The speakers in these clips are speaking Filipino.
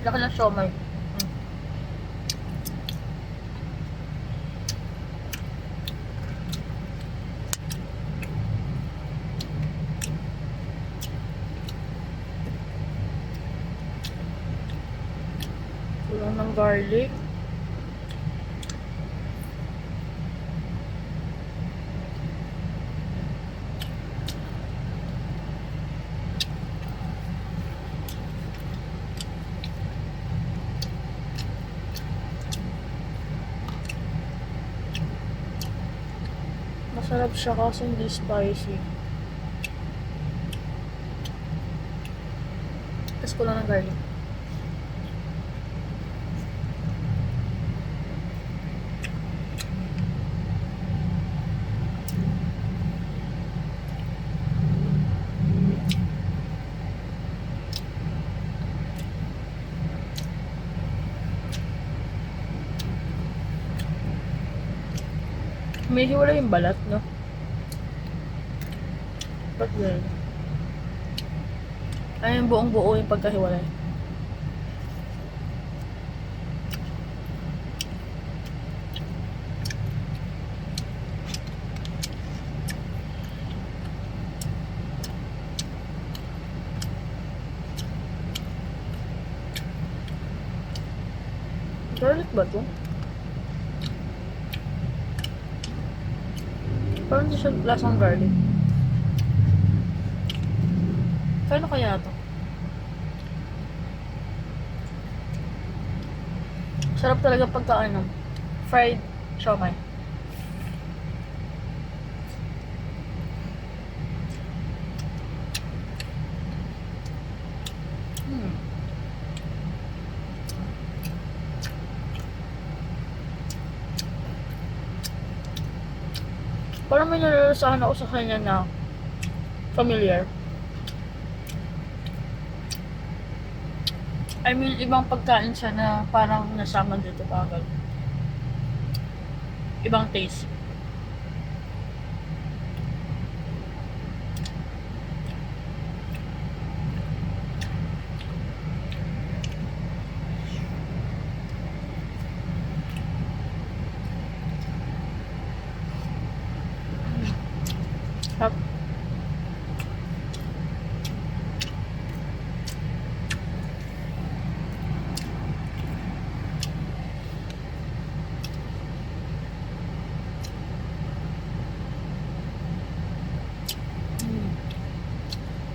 Laki ng siomay. Kulang ng garlic. Masarap siya kasi hindi spicy. Tapos kulang ng garlic. May hiwala yung balat, no? Ba't ganyan? Ay, yung buong buo yung pagkahiwalay. Garlic ba to? Parang hindi siya lasang garlic. Kano kaya to? Sarap talaga pagka ano, fried siomai. Parang may nalalasahan ako sa kanya na familiar. I mean, ibang pagkain siya na parang nasama dito kagad. Ibang taste. Sarap.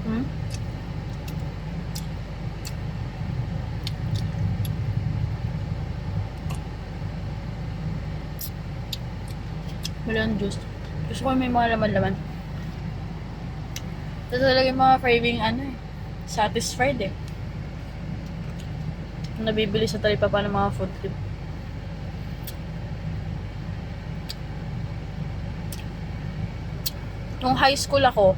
Hmm? Melon juice. Gusto ko may mga laman-laman. Ito talaga yung mga craving ano eh. Satisfied eh. Nabibili sa talipapa ng mga food trip. Nung high school ako,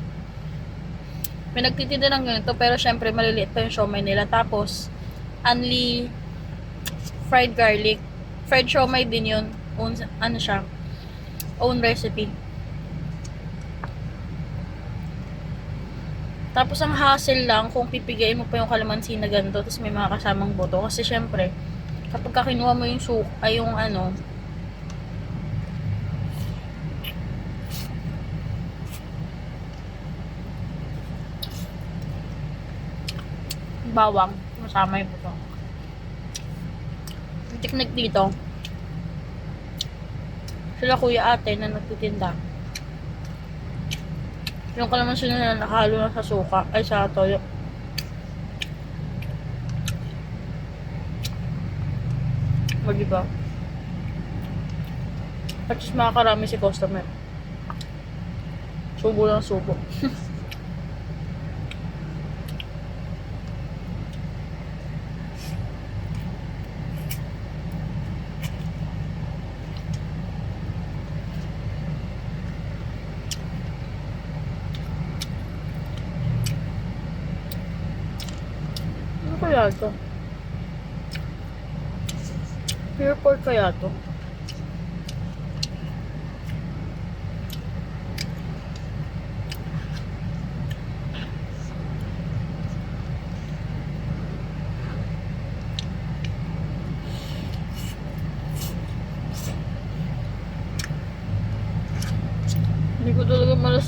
may nagtitinda ng ganito pero syempre maliliit pa yung siomai nila. Tapos, only fried garlic. Fried siomai din yun. Ano siya? Own recipe. Tapos ang hassle lang kung pipigain mo pa yung kalamansi na ganito tapos may mga kasamang boto. Kasi syempre, kapag kinuha mo yung ay yung ano, bawang, masama yung buto. Yung technique dito, sila kuya ate na nagtitinda. Yung kalamansi na nakahalo na sa suka, ay sa toyo. O diba? At just makakarami si customer. Subo lang subo. Ano kaya ito? Pure pork kaya ito?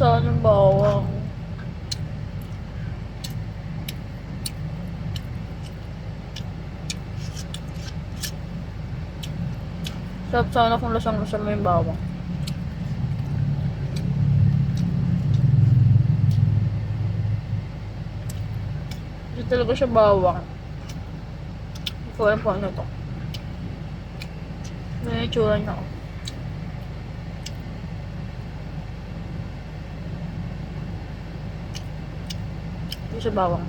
saan yung bawang. Sarap sana kung lasang-lasang mo yung bawang. Hindi talaga siya bawang. Hindi ko alam kung ano to. Ano yung itsura niya. Hindi siya bawang.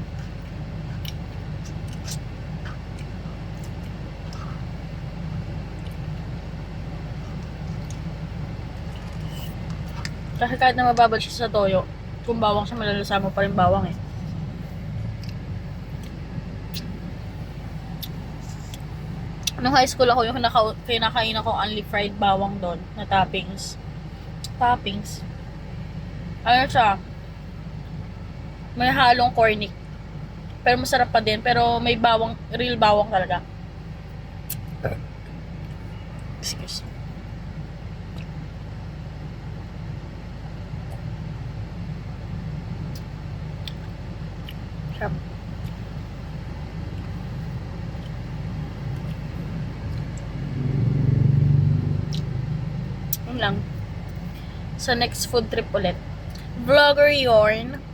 Kasi kahit na mababad siya sa toyo, kung bawang siya, malalasa mo pa rin bawang eh. Nung high school ako, yung kinakain ako only fried bawang doon na toppings. Toppings. Ano siya? May halong cornic. Pero masarap pa din. Pero may bawang, real bawang talaga. Excuse me. Sarap. Yun lang. Sa next food trip ulit. Vlogger Yorn.